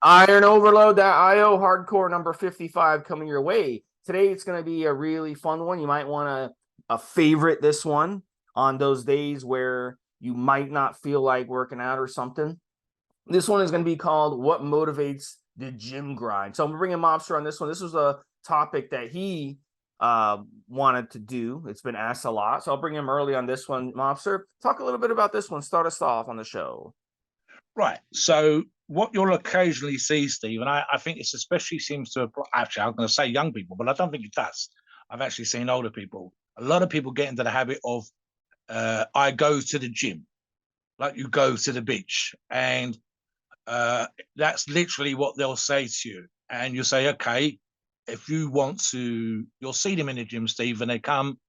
IronOverload.io hardcore number 55 coming your way. Today it's going to be a really fun one. You might want to favorite this one on those days where you might not feel like working out or something. This one is going to be called What Motivates the Gym Grind. So I'm bringing Mobster on this one. This was a topic that he wanted to do. It's been asked a lot. So I'll bring him early on this one. Mobster, talk a little bit about this one. Start us off on the show. Right. So what you'll occasionally see, Steve, and I think this especially seems to apply, actually, I'm going to say young people, but I don't think it does. I've actually seen older people. A lot of people get into the habit of, I go to the gym, like you go to the beach. And that's literally what they'll say to you. And you say, okay, if you want to, you'll see them in the gym, Steve, and they come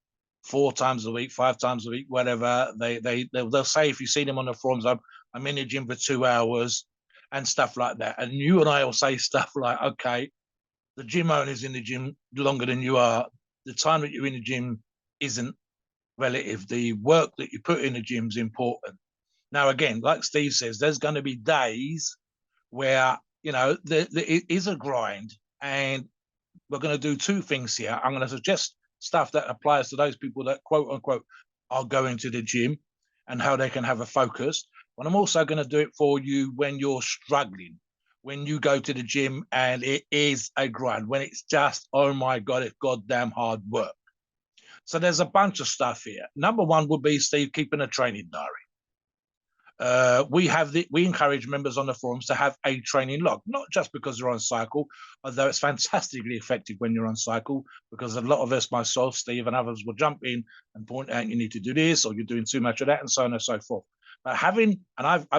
4 times a week, 5 times a week, whatever. They'll say if you see them on the forums, I'm in the gym for 2 hours and stuff like that. And you and I will say stuff like, okay, the gym owner's in the gym longer than you are. The time that you're in the gym isn't relative. The work that you put in the gym is important. Now, again, like Steve says, there's going to be days where, it is a grind. And we're going to do two things here. I'm going to suggest stuff that applies to those people that quote unquote are going to the gym and how they can have a focus. But I'm also going to do it for you when you're struggling, when you go to the gym and it is a grind, when it's just, oh my God, it's goddamn hard work. So there's a bunch of stuff here. Number one would be, Steve, keeping a training diary. We encourage members on the forums to have a training log, not just because they're on cycle, although it's fantastically effective when you're on cycle, because a lot of us, myself, Steve, and others will jump in and point out you need to do this or you're doing too much of that, and so on and so forth. But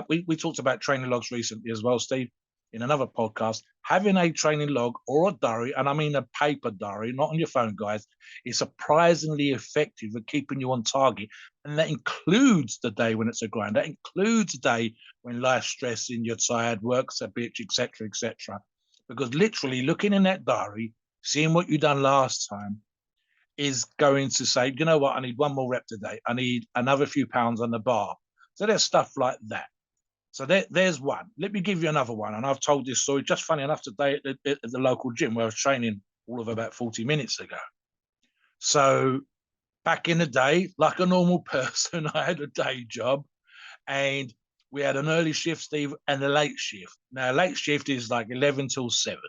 we talked about training logs recently as well, Steve, in another podcast. Having a training log or a diary, and I mean a paper diary, not on your phone, guys, is surprisingly effective at keeping you on target. And that includes the day when it's a grind. That includes the day when life's stressing, you're tired, work's a bitch, etc., etc. Because literally looking in that diary, seeing what you done last time, is going to say, you know what, I need one more rep today. I need another few pounds on the bar. So there's stuff like that. So there's one. Let me give you another one. And I've told this story just funny enough today at the local gym where I was training all of about 40 minutes ago. So back in the day, like a normal person, I had a day job and we had an early shift, Steve, and a late shift. Now, late shift is like 11 till 7.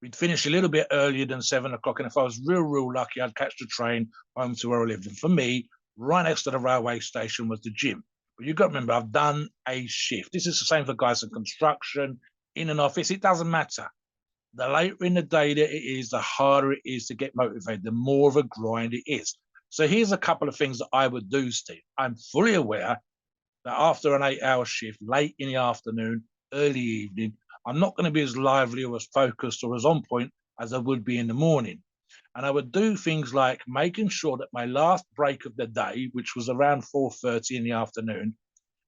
We'd finish a little bit earlier than 7 o'clock. And if I was real lucky, I'd catch the train home to where I lived. And for me, right next to the railway station was the gym. But you've got to remember, I've done a shift. This is the same for guys in construction, in an office. It doesn't matter. The later in the day that it is, the harder it is to get motivated, the more of a grind it is. So here's a couple of things that I would do, Steve. I'm fully aware that after an 8-hour shift, late in the afternoon, early evening, I'm not going to be as lively or as focused or as on point as I would be in the morning. And I would do things like making sure that my last break of the day, which was around 4:30 in the afternoon,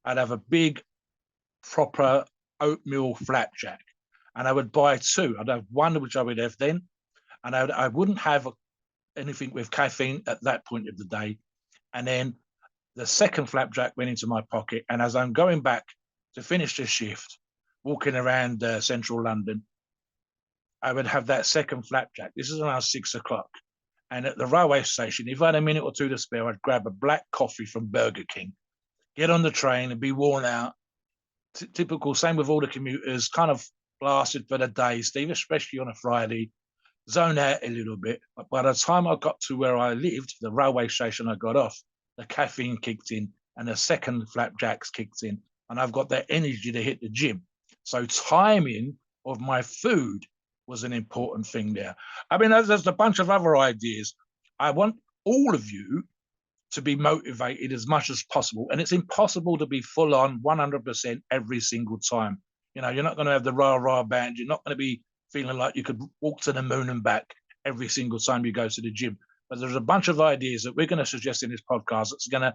I'd have a big, proper oatmeal flapjack. And I would buy two. I'd have one which I would have then, and I wouldn't have anything with caffeine at that point of the day. And then the second flapjack went into my pocket. And as I'm going back to finish the shift, walking around central London, I would have that second flapjack. This is around 6 o'clock. And at the railway station, if I had a minute or two to spare, I'd grab a black coffee from Burger King, get on the train and be worn out. Typical, same with all the commuters, kind of blasted for the day, Steve, especially on a Friday, zone out a little bit. But by the time I got to where I lived, the railway station I got off, the caffeine kicked in and the second flapjacks kicked in. And I've got that energy to hit the gym. So timing of my food was an important thing there. I mean, there's a bunch of other ideas. I want all of you to be motivated as much as possible. And it's impossible to be full on 100% every single time. You know, you're not going to have the rah band. You're not going to be feeling like you could walk to the moon and back every single time you go to the gym. But there's a bunch of ideas that we're going to suggest in this podcast that's going to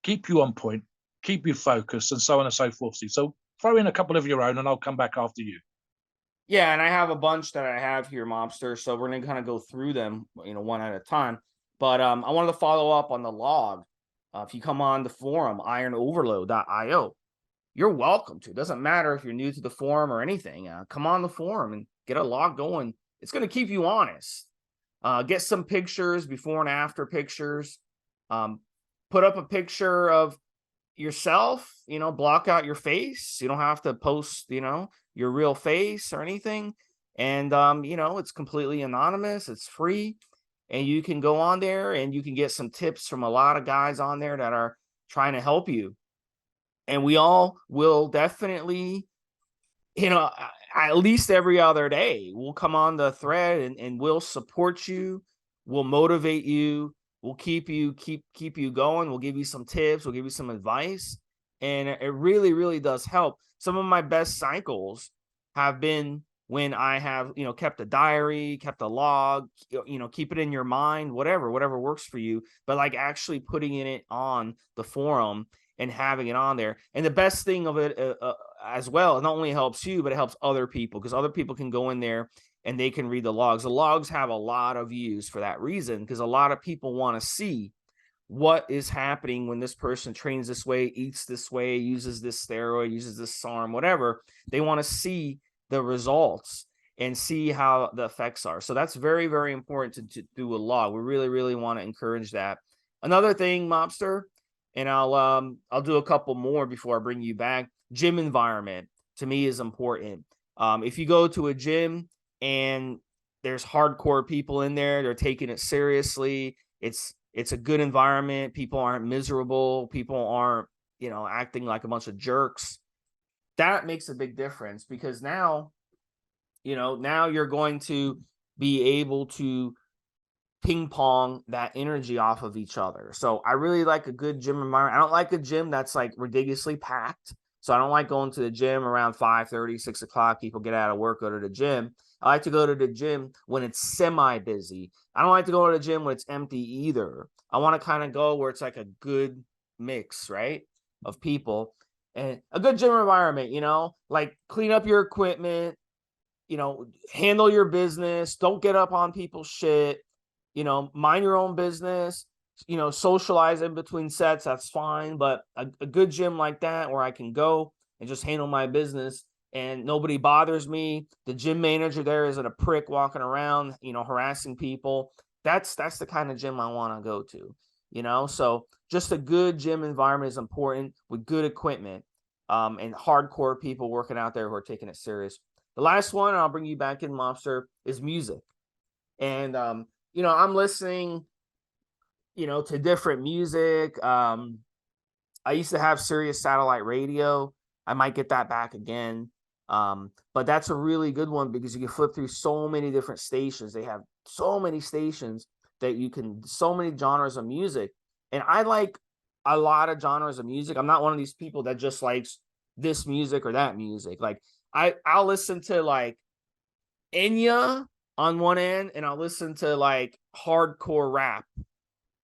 keep you on point, keep you focused, and so on and so forth. So throw in a couple of your own, and I'll come back after you. Yeah, and I have a bunch that I have here, Mobster. So we're gonna kind of go through them, one at a time. But I wanted to follow up on the log. If you come on the forum, IronOverload.io, you're welcome to. It doesn't matter if you're new to the forum or anything. Come on the forum and get a log going. It's going to keep you honest. Get some pictures, before and after pictures. Put up a picture of yourself, block out your face. You don't have to post, your real face or anything. And, it's completely anonymous. It's free. And you can go on there and you can get some tips from a lot of guys on there that are trying to help you. And we all will definitely, at least every other day, we'll come on the thread and we'll support you. We'll motivate you. We'll keep you going. We'll give you some tips. We'll give you some advice. And it really, really does help. Some of my best cycles have been when I have, kept a diary, kept a log, keep it in your mind, whatever works for you, but like actually putting it on the forum and having it on there. And the best thing of it as well, it not only helps you, but it helps other people, because other people can go in there and they can read the logs. The logs have a lot of views for that reason, because a lot of people want to see what is happening when this person trains this way, eats this way, uses this steroid, uses this SARM, whatever. They want to see the results and see how the effects are. So that's very, very important to do a log. We really, really want to encourage that. Another thing, Mobster, and I'll do a couple more before I bring you back. Gym environment to me is important. If you go to a gym and there's hardcore people in there, they're taking it seriously. It's a good environment. People aren't miserable. People aren't, acting like a bunch of jerks. That makes a big difference, because now, now you're going to be able to ping pong that energy off of each other. So I really like a good gym environment. I don't like a gym that's like ridiculously packed. So I don't like going to the gym around 5:30, 6 o'clock. People get out of work, go to the gym. I like to go to the gym when it's semi-busy. I don't like to go to the gym when it's empty either. I want to kind of go where it's like a good mix, right, of people. And a good gym environment, like clean up your equipment, handle your business. Don't get up on people's shit. Mind your own business, socialize in between sets. That's fine. But a good gym like that, where I can go and just handle my business and nobody bothers me. The gym manager there isn't a prick walking around, harassing people. That's the kind of gym I want to go to, so just a good gym environment is important, with good equipment, and hardcore people working out there who are taking it serious. The last one, and I'll bring you back in, Mobster, is music. And, I'm listening, to different music. I used to have Sirius satellite radio. I might get that back again. But that's a really good one, because you can flip through so many different stations. They have so many stations that so many genres of music. And I like a lot of genres of music. I'm not one of these people that just likes this music or that music. Like I'll listen to like Enya on one end, and I'll listen to like hardcore rap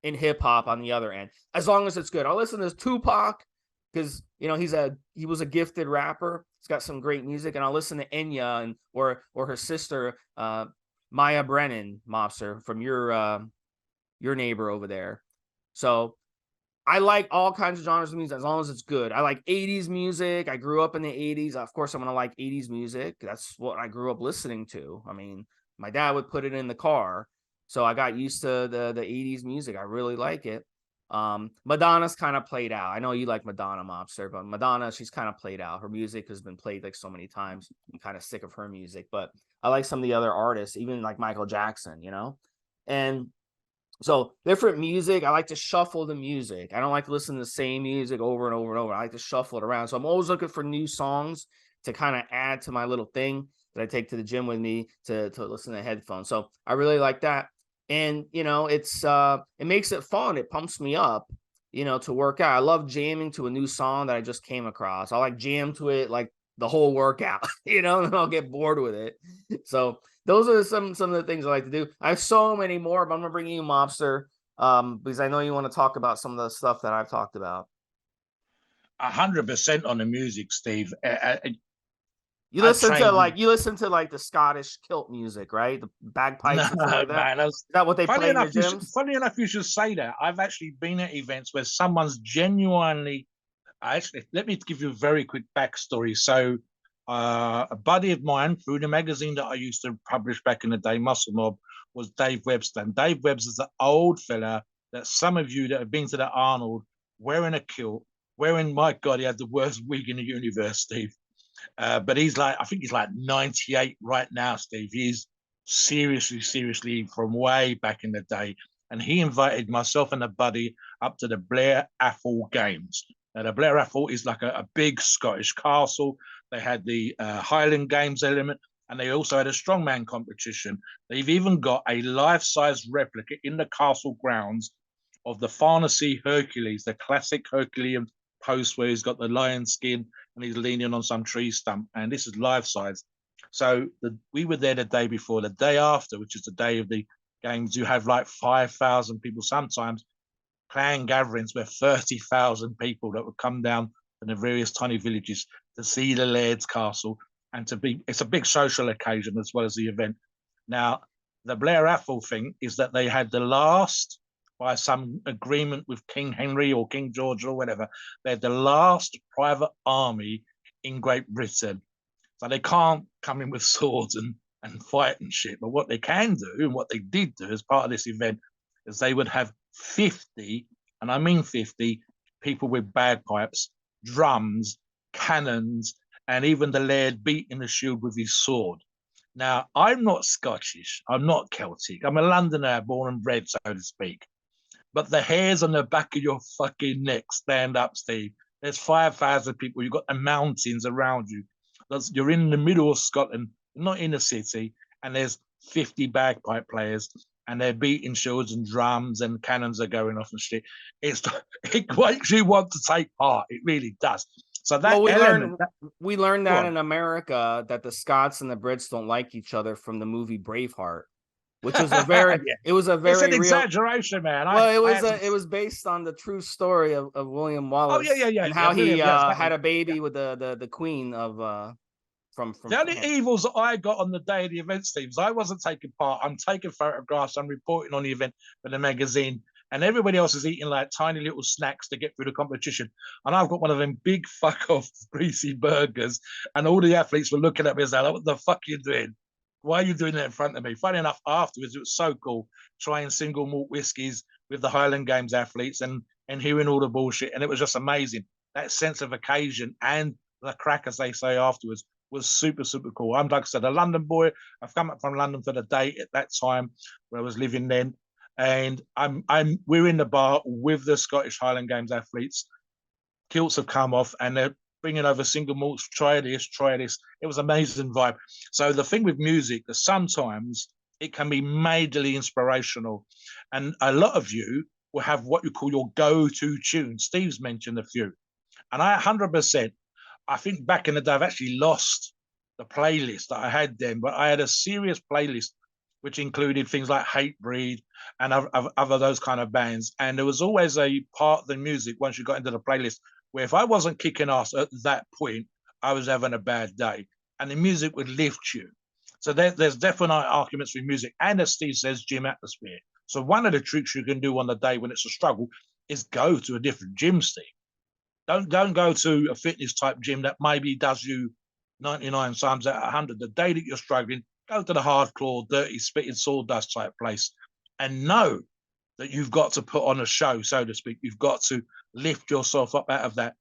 and hip hop on the other end, as long as it's good. I'll listen to Tupac, because he was a gifted rapper. He's got some great music. And I'll listen to Enya and or her sister Maya Brennan, Mobster, from your neighbor over there. So I like all kinds of genres of music, as long as it's good. I like 80s music. I grew up in the 80s. Of course, I'm going to like 80s music. That's what I grew up listening to. I mean, my dad would put it in the car. So I got used to the 80s music. I really like it. Madonna's kind of played out. I know you like Madonna, Mobster, but Madonna, she's kind of played out. Her music has been played like so many times. I'm kind of sick of her music, but I like some of the other artists, even like Michael Jackson, and so different music. I like to shuffle the music. I don't like to listen to the same music over and over and over. I like to shuffle it around. So I'm always looking for new songs to kind of add to my little thing that I take to the gym with me to listen to headphones. So I really like that. And it makes it fun. It pumps me up, to work out. I love jamming to a new song that I just came across. I like jam to it like the whole workout, and I'll get bored with it. So those are some of the things I like to do. I have so many more, but I'm gonna bring you, Mobster, because I know you want to talk about some of the stuff that I've talked about. 100% on the music, Steve. You listen to like the Scottish kilt music, right? The bagpipes and stuff like that. Man, is that what they play in your gyms? Funny enough, you should say that. I've actually been at events where someone's genuinely Actually, let me give you a very quick backstory. So, a buddy of mine through the magazine that I used to publish back in the day, Muscle Mob, was Dave Webster. And Dave Webster's the old fella that some of you that have been to the Arnold wearing a kilt, wearing, my God, he had the worst wig in the universe, Steve. But he's like, I think he's like 98 right now, Steve. He's seriously from way back in the day. And he invited myself and a buddy up to the Blair Athol Games. Now, the Blair Athol is like a big Scottish castle. They had the Highland Games element, and they also had a strongman competition. They've even got a life-size replica in the castle grounds of the Farnese Hercules, the classic Herculean pose where he's got the lion skin and he's leaning on some tree stump. And this is life size. So we were there the day before. The day after, which is the day of the games, you have like 5,000 people, sometimes clan gatherings where 30,000 people that would come down from the various tiny villages to see the Laird's castle and it's a big social occasion as well as the event. Now, the Blair Athol thing is that they had the last, by some agreement with King Henry or King George or whatever, they're the last private army in Great Britain. So they can't come in with swords and fight and shit. But what they can do, and what they did do as part of this event, is they would have 50, and I mean 50, people with bagpipes, drums, cannons, and even the Laird beating the shield with his sword. Now, I'm not Scottish. I'm not Celtic. I'm a Londoner, born and bred, so to speak. But the hairs on the back of your fucking neck stand up, Steve. There's 5,000 people. You've got the mountains around you. You're in the middle of Scotland, not in the city, and there's 50 bagpipe players, and they're beating shields and drums, and cannons are going off and shit. It makes you want to take part. It really does. So that we learned that in America that the Scots and the Brits don't like each other from the movie Braveheart, which was a very it's an exaggeration, man. It was based on the true story of William Wallace. And how he had a baby with the queen of from the only evils that I got on the day of the event, Steve, is I wasn't taking part. I'm taking photographs, I'm reporting on the event for the magazine, and everybody else is eating like tiny little snacks to get through the competition. And I've got one of them big fuck off greasy burgers, and all the athletes were looking at me and saying, "What the fuck are you doing? Why are you doing that in front of me?" Funny enough, afterwards, it was so cool trying single malt whiskies with the Highland Games athletes and hearing all the bullshit. And it was just amazing. That sense of occasion and the crack, as they say afterwards, was super cool. I'm, like I said, a London boy. I've come up from London for the day at that time where I was living then. And we're in the bar with the Scottish Highland Games athletes. Kilts have come off and they're bringing over single malts, try this. It was an amazing vibe. So the thing with music is sometimes it can be majorly inspirational. And a lot of you will have what you call your go-to tune. Steve's mentioned a few. And I 100%, I think back in the day, I've actually lost the playlist that I had then, but I had a serious playlist which included things like Hatebreed and other those kind of bands. And there was always a part of the music once you got into the playlist where if I wasn't kicking ass at that point, I was having a bad day. And the music would lift you. So there's definite arguments with music. And as Steve says, gym atmosphere. So one of the tricks you can do on the day when it's a struggle is go to a different gym, Steve. Don't go to a fitness type gym that maybe does you 99 times out of 100. The day that you're struggling, go to the hardcore, dirty, spitting sawdust type place and know that you've got to put on a show, so to speak. You've got to lift yourself up out of that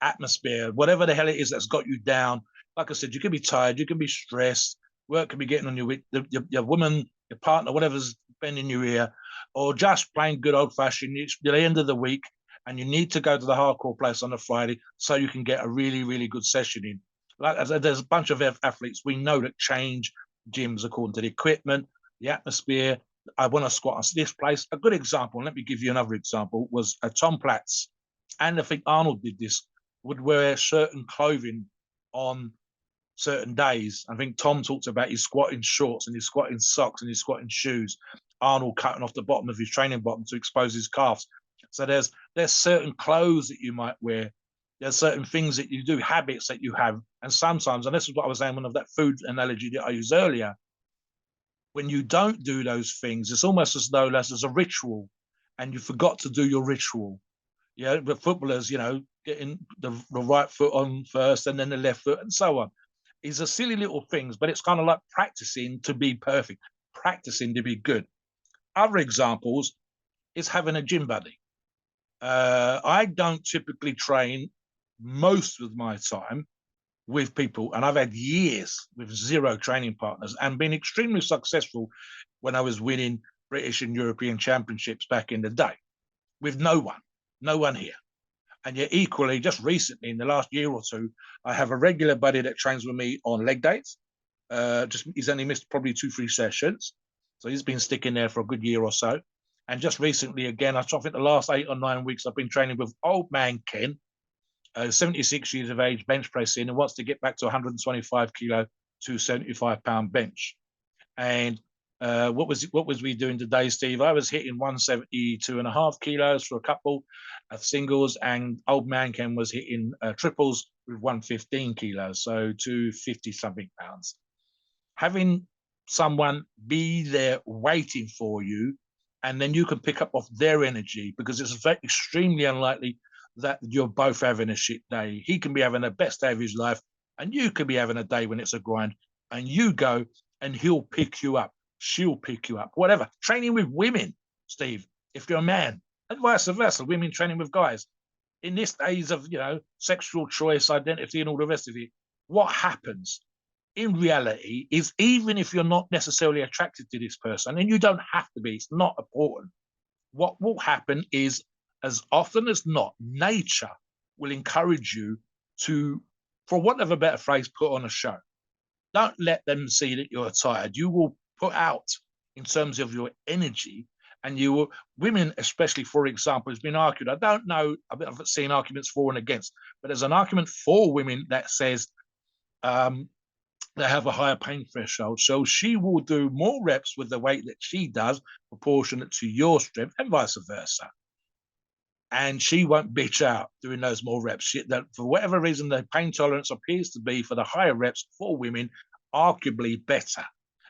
atmosphere, whatever the hell it is that's got you down. Like I said, you can be tired, you can be stressed, work can be getting on your woman, your partner, whatever's been in your ear, or just plain good old fashioned. It's the end of the week and you need to go to the hardcore place on a Friday so you can get a really good session in. Like I said, there's a bunch of athletes we know that change gyms according to the equipment, the atmosphere. I want to squat on this place. A good example, and let me give you another example, was Tom Platz, and I think Arnold did this, would wear certain clothing on certain days. I think Tom talked about his squatting shorts and his squatting socks and his squatting shoes. Arnold cutting off the bottom of his training bottom to expose his calves. So there's certain clothes that you might wear. There's certain things that you do, habits that you have. And sometimes, and this is what I was saying, one of that food analogy that I used earlier, when you don't do those things, it's almost as though there's a ritual and you forgot to do your ritual. Yeah, the footballers, getting the right foot on first and then the left foot and so on. These are silly little things, but it's kind of like practicing to be perfect, practicing to be good. Other examples is having a gym buddy. I don't typically train most of my time with people, and I've had years with zero training partners and been extremely successful when I was winning British and European championships back in the day with no one here. And yet, equally, just recently, in the last year or two, I have a regular buddy that trains with me on leg days. He's only missed probably 2-3 sessions, so he's been sticking there for a good year or so. And just recently, again, I think the last 8 or 9 weeks, I've been training with old man Ken, 76 years of age, bench pressing, and wants to get back to 125 kilo to 75-pound bench. And what was we doing today, Steve? I was hitting 172.5 kilos for a couple of singles, and old man Ken was hitting triples with 115 kilos, so 250 something pounds. Having someone be there waiting for you, and then you can pick up off their energy, because it's extremely unlikely that you're both having a shit day. He can be having the best day of his life, and you could be having a day when it's a grind, and you go and he'll pick you up. She'll pick you up, whatever. Training with women, Steve, if you're a man, and vice versa, women training with guys. In this days of, sexual choice, identity, and all the rest of it, what happens in reality is, even if you're not necessarily attracted to this person, and you don't have to be, it's not important, what will happen is, as often as not, nature will encourage you to, for want of a better phrase, put on a show. Don't let them see that you're tired. You will put out, in terms of your energy, and you will, women especially, for example, has been argued. I don't know, I've seen arguments for and against, but there's an argument for women that says they have a higher pain threshold. So she will do more reps with the weight that she does, proportionate to your strength, and vice versa. And she won't bitch out doing those more reps. That for whatever reason, the pain tolerance appears to be, for the higher reps for women, arguably better.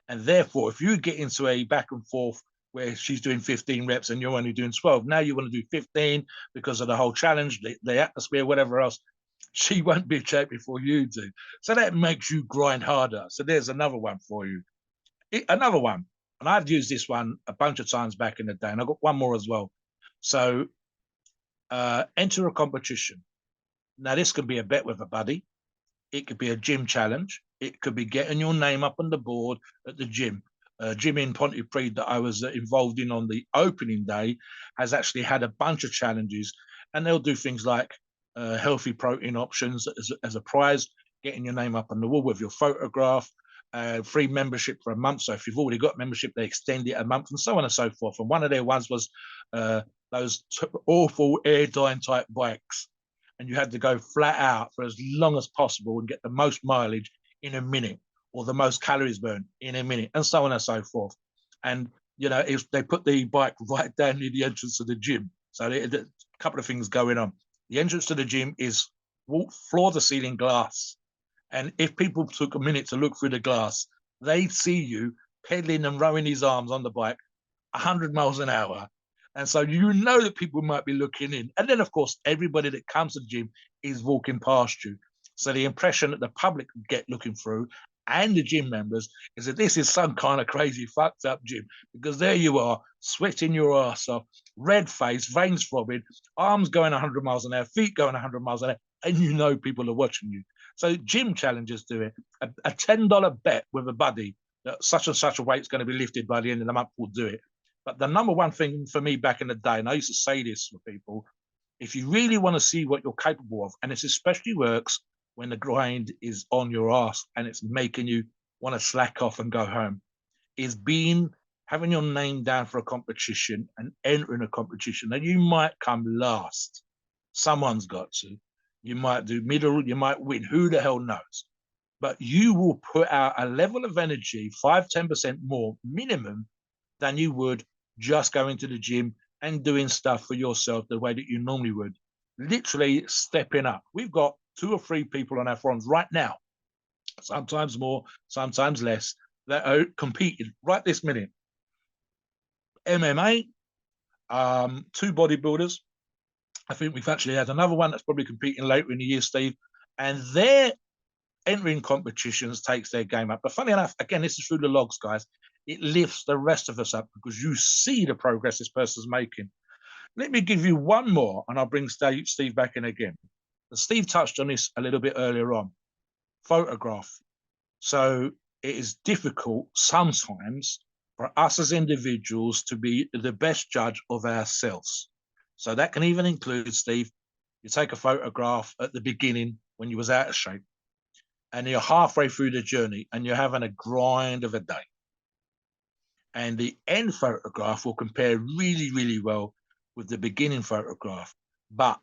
And therefore, if you get into a back and forth where she's doing 15 reps and you're only doing 12, now you want to do 15 because of the whole challenge, the atmosphere, whatever else, she won't bitch out before you do. So that makes you grind harder. So there's another one for you. Another one, and I've used this one a bunch of times back in the day, and I've got one more as well. So enter a competition. Now, this could be a bet with a buddy. It could be a gym challenge. It could be getting your name up on the board at the gym. Gym in Pontypridd that I was involved in on the opening day has actually had a bunch of challenges, and they'll do things like healthy protein options as a prize, getting your name up on the wall with your photograph, free membership for a month. So if you've already got membership, they extend it a month, and so on and so forth. And one of their ones was those awful airdyne type bikes, and you had to go flat out for as long as possible and get the most mileage in a minute, or the most calories burned in a minute, and so on and so forth. And they put the bike right down near the entrance of the gym. So a couple of things going on. The entrance to the gym is floor to ceiling glass. And if people took a minute to look through the glass, they'd see you pedaling and rowing his arms on the bike 100 miles an hour. And so that people might be looking in. And then, of course, everybody that comes to the gym is walking past you. So the impression that the public get looking through, and the gym members, is that this is some kind of crazy fucked up gym, because there you are, sweating your ass off, red face, veins throbbing, arms going 100 miles an hour, feet going 100 miles an hour, and people are watching you. So gym challenges do it. A $10 bet with a buddy that such and such a weight's going to be lifted by the end of the month will do it. But the number one thing for me back in the day, and I used to say this for people, if you really want to see what you're capable of, and it especially works when the grind is on your ass and it's making you want to slack off and go home, is having your name down for a competition and entering a competition. And you might come last. Someone's got to. You might do middle, you might win. Who the hell knows? But you will put out a level of energy, 5-10% more minimum, than you would just going to the gym and doing stuff for yourself the way that you normally would. Literally stepping up. We've got 2 or 3 people on our forums right now, sometimes more, sometimes less, that are competing right this minute. MMA, 2 bodybuilders, I think we've actually had another one that's probably competing later in the year, Steve, and their entering competitions takes their game up. But funny enough, again, this is through the logs, guys. It lifts the rest of us up because you see the progress this person's making. Let me give you one more, and I'll bring Steve back in again. Steve touched on this a little bit earlier on. Photograph. So it is difficult sometimes for us as individuals to be the best judge of ourselves. So that can even include, Steve, you take a photograph at the beginning when you was out of shape, and you're halfway through the journey and you're having a grind of a day. And the end photograph will compare really, really well with the beginning photograph. But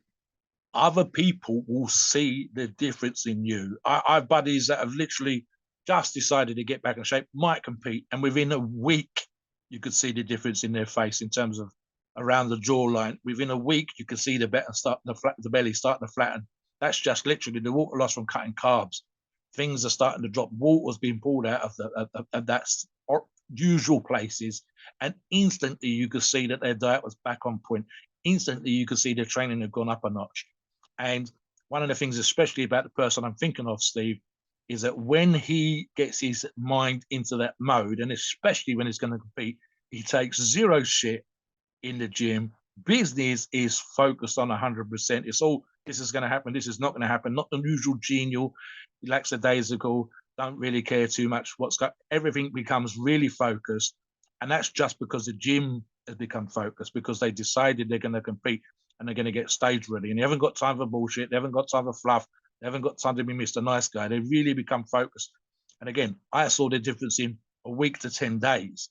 other people will see the difference in you. I have buddies that have literally just decided to get back in shape, might compete, and within a week, you could see the difference in their face in terms of around the jawline. Within a week, you can see the belly starting to flatten. That's just literally the water loss from cutting carbs. Things are starting to drop. Water's being pulled out of that usual places, and instantly you could see that their diet was back on point. Instantly, you could see their training had gone up a notch. And one of the things, especially about the person I'm thinking of, Steve, is that when he gets his mind into that mode, and especially when he's going to compete, he takes zero shit in the gym. Business is focused on 100%. It's all, this is going to happen, this is not going to happen, not the usual genial, lackadaisical, don't really care too much what's got, everything becomes really focused. And that's just because the gym has become focused, because they decided they're going to compete and they're going to get stage ready. And they haven't got time for bullshit. They haven't got time for fluff. They haven't got time to be Mr. Nice Guy. They really become focused. And again, I saw the difference in a week to 10 days.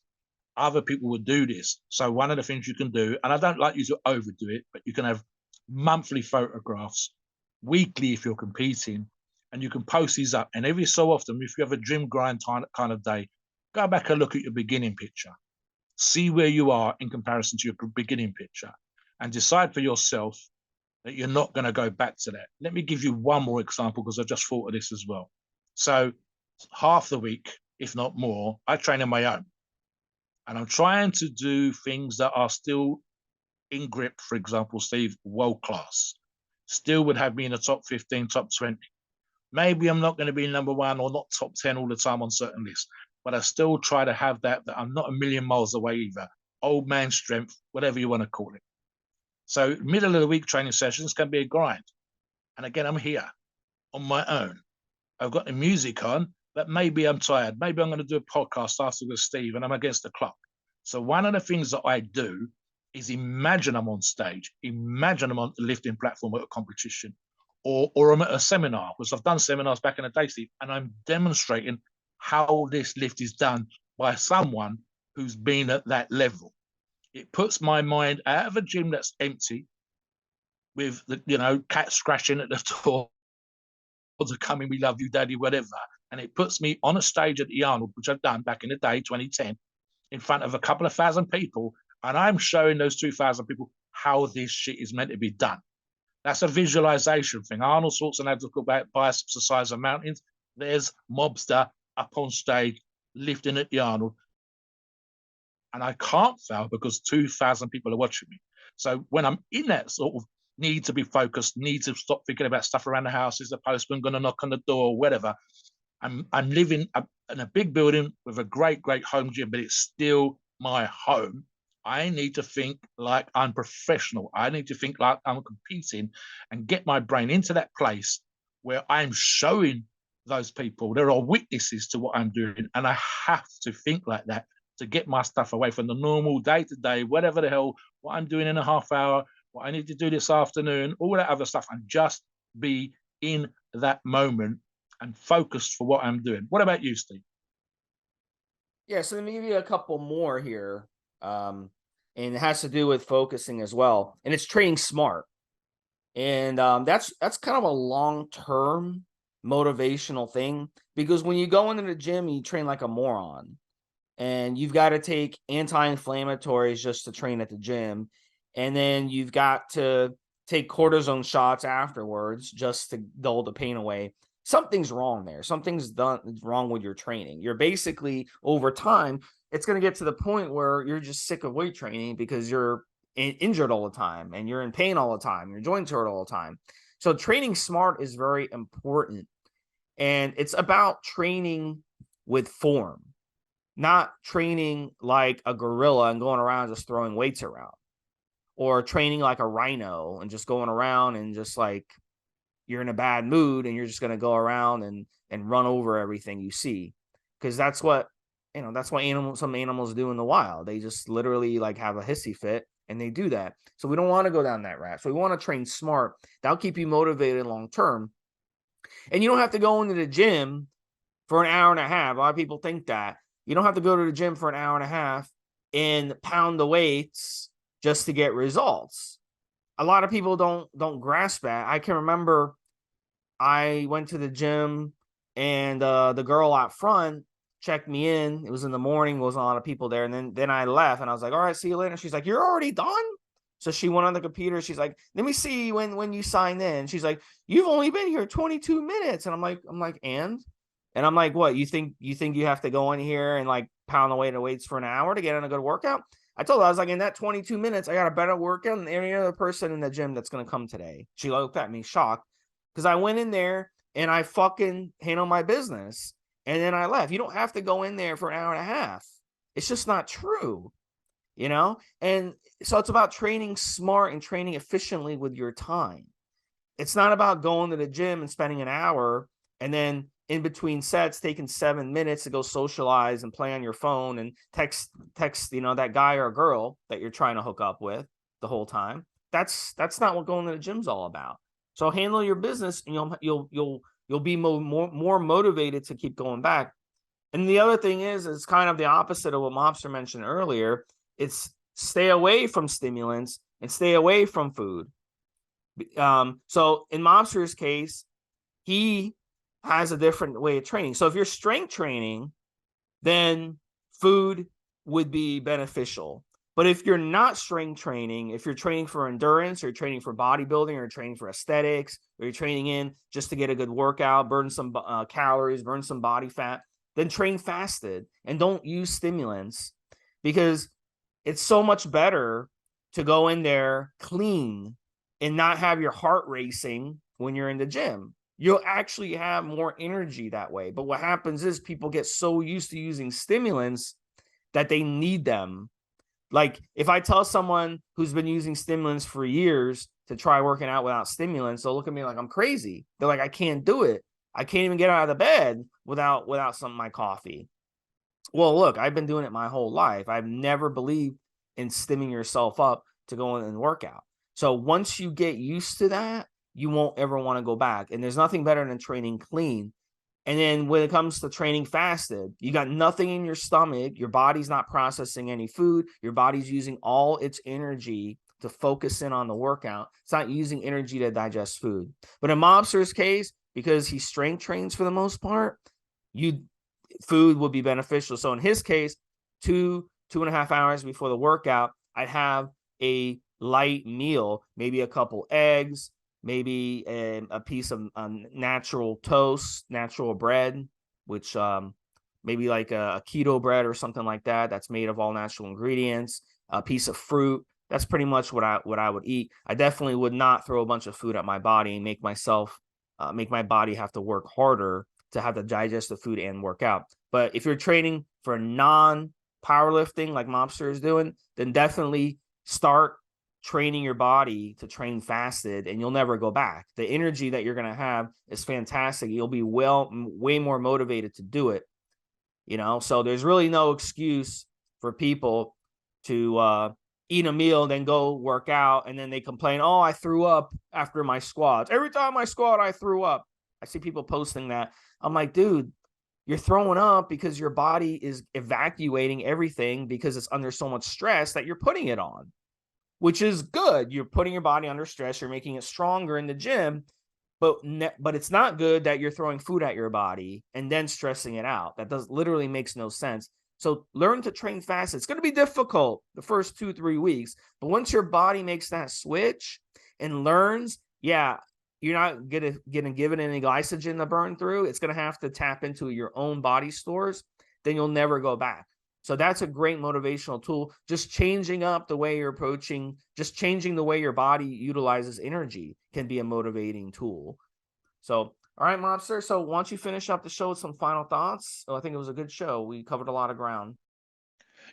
Other people would do this. So one of the things you can do, and I don't like you to overdo it, but you can have monthly photographs, weekly if you're competing, and you can post these up. And every so often, if you have a gym grind kind of day, go back and look at your beginning picture. See where you are in comparison to your beginning picture, and decide for yourself that you're not going to go back to that. Let me give you one more example, because I just thought of this as well. So half the week, if not more, I train on my own. And I'm trying to do things that are still in grip. For example, Steve, world class. Still would have me in the top 15, top 20. Maybe I'm not going to be number one or not top 10 all the time on certain lists, but I still try to have that I'm not a million miles away either. Old man strength, whatever you want to call it. So middle of the week training sessions can be a grind. And again, I'm here on my own. I've got the music on, but maybe I'm tired. Maybe I'm going to do a podcast after with Steve and I'm against the clock. So one of the things that I do is imagine I'm on stage, imagine I'm on the lifting platform at a competition, or I'm at a seminar, because I've done seminars back in the day, Steve, and I'm demonstrating how this lift is done by someone who's been at that level. It puts my mind out of a gym that's empty with the cat scratching at the door to come in, we love you, daddy, whatever. And it puts me on a stage at the Arnold, which I've done back in the day, 2010, in front of a couple of thousand people. And I'm showing those 2,000 people how this shit is meant to be done. That's a visualization thing. Arnold Schwarzenegger talked about biceps the size of mountains. There's Mobster up on stage lifting at the Arnold. And I can't fail because 2,000 people are watching me. So when I'm in that sort of need to be focused, need to stop thinking about stuff around the house, is the postman going to knock on the door or whatever, I'm living in a big building with a great home gym, but it's still my home. I need to think like I'm professional. I need to think like I'm competing and get my brain into that place where I'm showing those people there are witnesses to what I'm doing. And I have to think like that to get my stuff away from the normal day-to-day, whatever the hell, what I'm doing in a half hour, what I need to do this afternoon, all that other stuff, and just be in that moment and focused for what I'm doing. What about you, Steve? Yeah, so let me give you a couple more here. And it has to do with focusing as well. And it's training smart. And that's kind of a long-term motivational thing, because when you go into the gym, you train like a moron. And you've got to take anti-inflammatories just to train at the gym. And then you've got to take cortisone shots afterwards just to dull the pain away. Something's wrong there. Something's wrong with your training. You're basically, over time, it's going to get to the point where you're just sick of weight training because you're injured all the time, and you're in pain all the time, your joints hurt all the time. So training smart is very important, and it's about training with form, not training like a gorilla and going around just throwing weights around, or training like a rhino and just going around and just like you're in a bad mood and you're just going to go around and run over everything you see. Because that's what, that's what some animals do in the wild. They just literally like have a hissy fit and they do that. So we don't want to go down that route. So we want to train smart. That'll keep you motivated long term. And you don't have to go into the gym for an hour and a half. A lot of people think that. You don't have to go to the gym for an hour and a half and pound the weights just to get results. A lot of people don't grasp that. I can remember I went to the gym and the girl out front checked me in. It was in the morning, there wasn't a lot of people there. And then I left and I was like, all right, see you later. She's like, you're already done? So she went on the computer. She's like, let me see when you signed in. She's like, you've only been here 22 minutes. And I'm like, and I'm like, what, you think you have to go in here and like pound away the weights for an hour to get in a good workout? I told her, I was like, in that 22 minutes, I got a better workout than any other person in the gym that's going to come today. She looked at me shocked because I went in there and I fucking handled my business. And then I left. You don't have to go in there for an hour and a half. It's just not true, And so it's about training smart and training efficiently with your time. It's not about going to the gym and spending an hour and then in between sets taking 7 minutes to go socialize and play on your phone and text that guy or girl that you're trying to hook up with the whole time. That's not what going to the gym's all about. So handle your business and you'll be more motivated to keep going back. And the other thing is it's kind of the opposite of what Mobster mentioned earlier. It's stay away from stimulants and stay away from food. So in Mobster's case, he has a different way of training. So if you're strength training, then food would be beneficial. But if you're not strength training, if you're training for endurance, or you're training for bodybuilding, or you're training for aesthetics, or you're training in just to get a good workout, burn some calories, burn some body fat, then train fasted and don't use stimulants, because it's so much better to go in there clean and not have your heart racing when you're in the gym. You'll actually have more energy that way. But what happens is people get so used to using stimulants that they need them. Like if I tell someone who's been using stimulants for years to try working out without stimulants, they'll look at me like I'm crazy. They're like, I can't do it. I can't even get out of the bed without some of my coffee. Well, look, I've been doing it my whole life. I've never believed in stimming yourself up to go in and work out. So once you get used to that, you won't ever want to go back. And there's nothing better than training clean. And then when it comes to training fasted, you got nothing in your stomach. Your body's not processing any food. Your body's using all its energy to focus in on the workout. It's not using energy to digest food. But in Mobster's case, because he strength trains for the most part, food will be beneficial. So in his case, 2.5 hours before the workout, I'd have a light meal, maybe a couple eggs, maybe a piece of natural toast, natural bread, which maybe like a keto bread or something like that. That's made of all natural ingredients. A piece of fruit. That's pretty much what I would eat. I definitely would not throw a bunch of food at my body and make my body have to work harder to have to digest the food and work out. But if you're training for non-powerlifting like Mobster is doing, then definitely start training your body to train fasted and you'll never go back. The energy that you're going to have is fantastic. You'll be way more motivated to do it, so there's really no excuse for people to eat a meal, then go work out, and then they complain, oh, I threw up after my squats. Every time I squat, I threw up. I see people posting that. I'm like, dude, you're throwing up because your body is evacuating everything because it's under so much stress that you're putting it on, which is good. You're putting your body under stress. You're making it stronger in the gym, but it's not good that you're throwing food at your body and then stressing it out. That literally makes no sense. So learn to train fast. It's going to be difficult the first 2-3 weeks, but once your body makes that switch and learns, you're not going to give it any glycogen to burn through. It's going to have to tap into your own body stores. Then you'll never go back. So that's a great motivational tool. Just changing up the way you're approaching, just changing the way your body utilizes energy can be a motivating tool. So, all right, Mobster. So why don't you finish up the show with some final thoughts? Oh, I think it was a good show. We covered a lot of ground.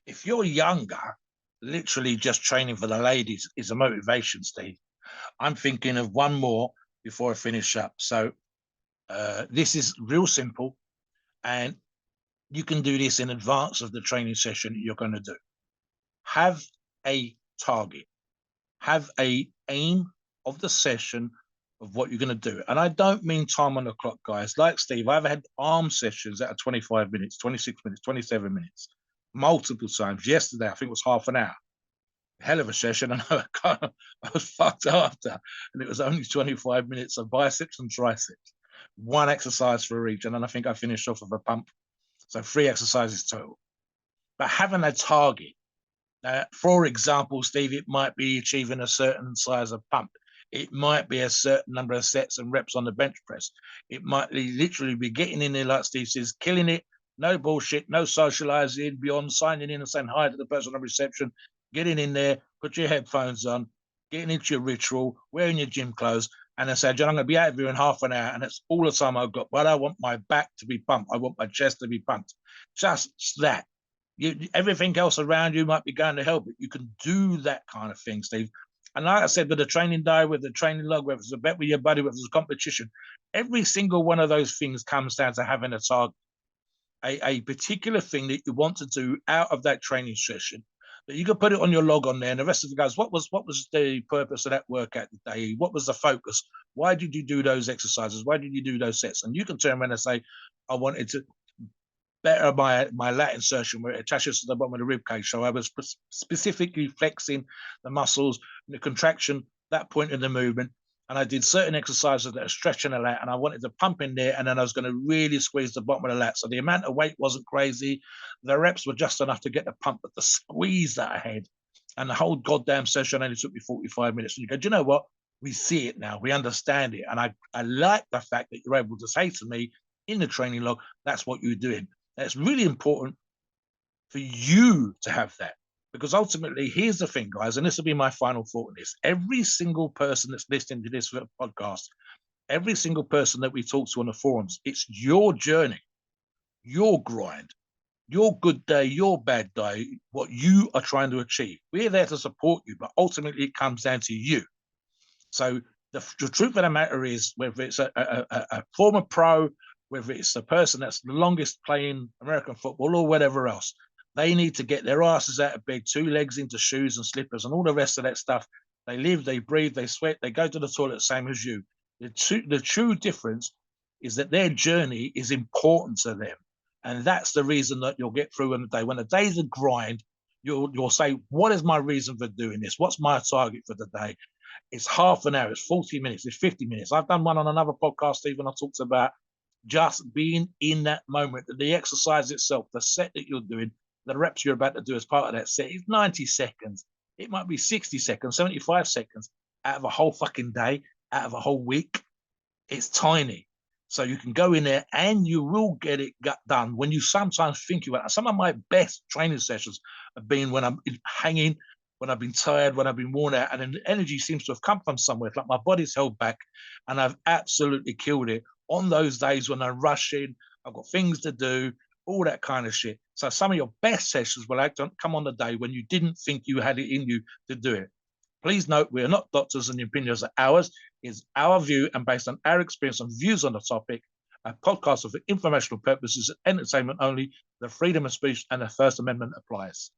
If you're younger, literally just training for the ladies is a motivation, Steve. I'm thinking of one more before I finish up. So this is real simple, and you can do this in advance of the training session you're going to do. Have a target, have a aim of the session of what you're going to do. And I don't mean time on the clock, guys. Like Steve, I've had arm sessions that are 25 minutes, 26 minutes, 27 minutes, multiple times. Yesterday, I think it was half an hour. Hell of a session. And I was fucked after. And it was only 25 minutes of biceps and triceps. One exercise for each. And then I think I finished off with a pump. So 3 exercises total. But having a target, for example, Steve, it might be achieving a certain size of pump. It might be a certain number of sets and reps on the bench press. It might literally be getting in there, like Steve says, killing it, no bullshit, no socializing, beyond signing in and saying hi to the person on reception, getting in there, put your headphones on, getting into your ritual, wearing your gym clothes, and then say, John, I'm going to be out of here in half an hour, and that's all the time I've got. But I want my back to be pumped. I want my chest to be pumped. Just that. Everything else around you might be going to help, but you can do that kind of thing, Steve. And like I said, with the training diary, with the training log, whether it's a bet with your buddy, whether it's a competition, every single one of those things comes down to having a target, a particular thing that you want to do out of that training session. That you can put it on your log on there, and the rest of it goes, what was the purpose of that workout today? What was the focus? Why did you do those exercises? Why did you do those sets? And you can turn around and say, I wanted to better my lat insertion where it attaches to the bottom of the rib cage. So I was specifically flexing the muscles and the contraction, that point in the movement. And I did certain exercises that are stretching the lat, and I wanted to pump in there, and then I was going to really squeeze the bottom of the lat. So the amount of weight wasn't crazy. The reps were just enough to get the pump, but the squeeze that I had, and the whole goddamn session only took me 45 minutes. And you go, do you know what? We see it now. We understand it. And I like the fact that you're able to say to me in the training log, that's what you're doing. It's really important for you to have that, because ultimately, here's the thing, guys, and this will be my final thought on this. Every single person that's listening to this podcast, every single person that we talk to on the forums, it's your journey, your grind, your good day, your bad day, what you are trying to achieve. We're there to support you, but ultimately it comes down to you. So the truth of the matter is, whether it's a former pro, whether it's the person that's the longest playing American football or whatever else, they need to get their asses out of bed, 2 legs into shoes and slippers and all the rest of that stuff. They live, they breathe, they sweat, they go to the toilet, same as you. The true difference is that their journey is important to them. And that's the reason that you'll get through in the day. When the day's a grind, you'll say, what is my reason for doing this? What's my target for the day? It's half an hour, it's 40 minutes, it's 50 minutes. I've done one on another podcast, Stephen. I talked about just being in that moment, the exercise itself, the set that you're doing, the reps you're about to do as part of that set is 90 seconds. It might be 60 seconds, 75 seconds out of a whole fucking day, out of a whole week. It's tiny. So you can go in there and you will get it done when you sometimes think about it. Some of my best training sessions have been when I'm hanging, when I've been tired, when I've been worn out, and then the energy seems to have come from somewhere. It's like my body's held back, and I've absolutely killed it on those days when I'm rushing, I've got things to do, all that kind of shit. So some of your best sessions will come on the day when you didn't think you had it in you to do it. Please note, we are not doctors and the opinions are ours. It's our view and based on our experience and views on the topic. A podcast for informational purposes and entertainment only. The freedom of speech and the First Amendment applies.